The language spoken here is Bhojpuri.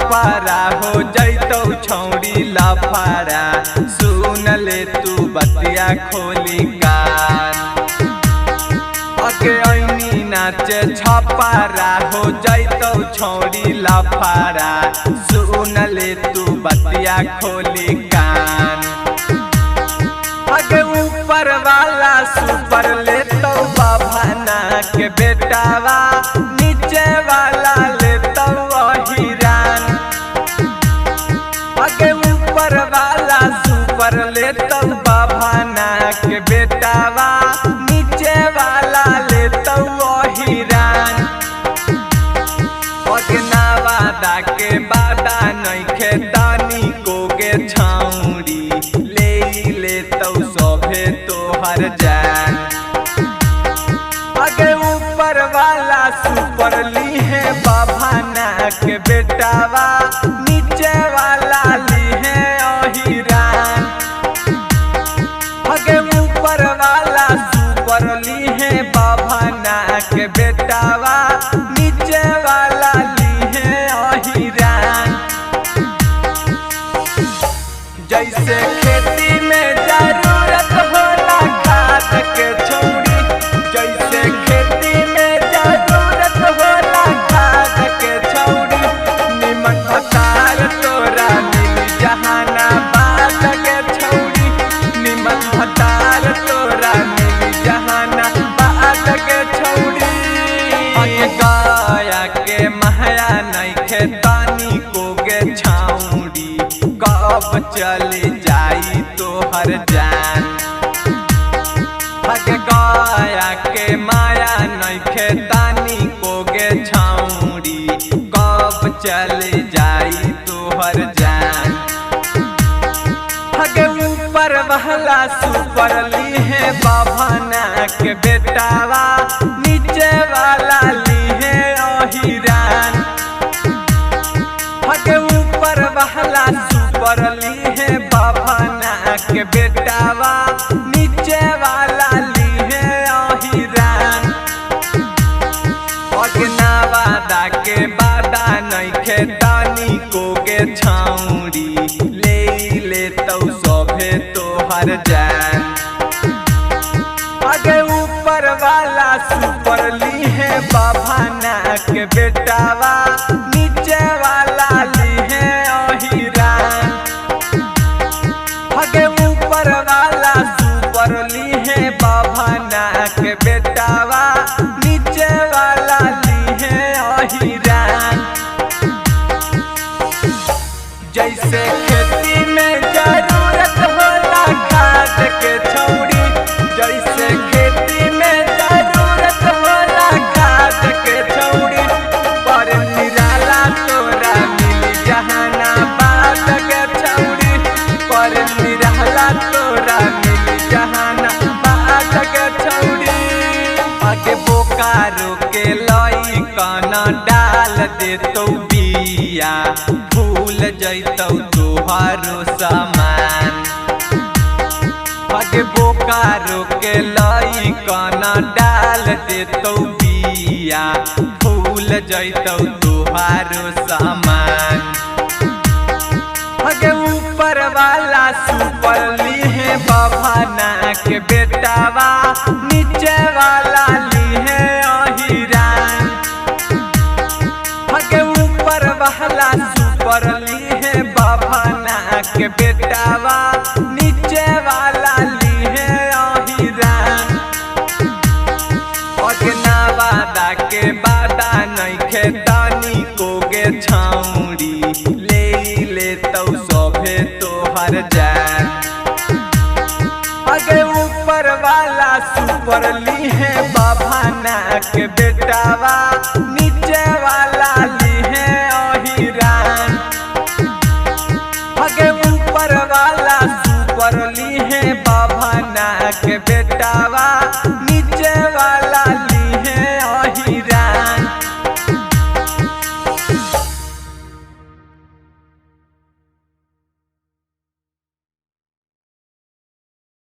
छपारा हो जैतौ छौड़ी लफारा। सुन ले तू बतिया खोली कान अगे ऐनी नाचे छपारा हो जैतौ छौड़ी लफारा। सुन ले तू बतिया खोली कान अगे ऊपर वाला सुपर लेतौ बाभाना के बेटावा। नीचे वाला लेतौ हिरान अगे ऊपर वाला सुपर लेतौ बाभाना के बेटावा। नीचे वाला लेतौ हिरान अगना वादा के बादा नइखे तानी को गे छौड़ी। ले तो सोभे तोहर जान अगे ऊपर वाला सुपर ली है बाभाना के बेटावा। नीचे वाला ली है हिरान अगे ऊपर वाला सुपर ली है बाभाना के बेटावा। नीचे वाला ली है हिरान जैसे खेती में जरूरत होला खाद के छौड़ी। जैसे खेती में जरूरत होला खाद के छौड़ी। निमन भतार तोरा मिली जहानाबाद के छौड़ी। निमन भतार तोरा मिली जहानाबाद के छौड़ी। गया के महया नइखे तानी को गे छौड़ी। कब चली जाई तोहर जान गया के माया नइखे तानी को गे छौड़ी। कब चली जाई तोहर जान ऊपर वाला सुपर ली है बाभाना के बेटावा। नीचे वाला ली है हिरान ऊपर वाला सुपर ली है बाभाना के बेटावा। नीचे वाला ली है हिरान अगना वादा के बादा नइखे तानी को गे छौड़ी। ले तो सोभे तोहर जान अगे ऊपर वाला सुपर ली है बाभाना के बेटावा। नीचे वाला ली है हिरान अगे ऊपर वाला सुपर ली है बाभाना के बेटावा। नीचे वाला ली है हिरान जैसे खेती में जरूरत होला खाद के छौड़ी। जैसे खेती में जरूरत होला खाद के छौड़ी। पर निराला तोरा मिली जहानाबाद के छौड़ी। पर निराला तोरा मिली जहानाबाद के छौड़ी। आगे बोकारो के लई काना डाल देतौ बिया। भूल जैतौ तोहारो सामान आगे बोकारो के लई काना डाल देतौ बिया। भूल जैतौ तोहारो सामान आगे ऊपर वाला सुपर ली है बाभाना के बेटावा। नीचे वाला ली है हिरान आगे ऊपर वाला सुपर ली है बाभाना के बेटावा। नीचे वाला ली है हिरान अगना वादा के बादा नइखे तानी को गे छौड़ी। ले तो सोभे तोहर जान अगे ऊपर वाला सुपर ली है बाभाना के बेटावा। नीचे वाला ली है हिरान अगे ऊपर वाला सुपर ली है बाभाना के बेटावा।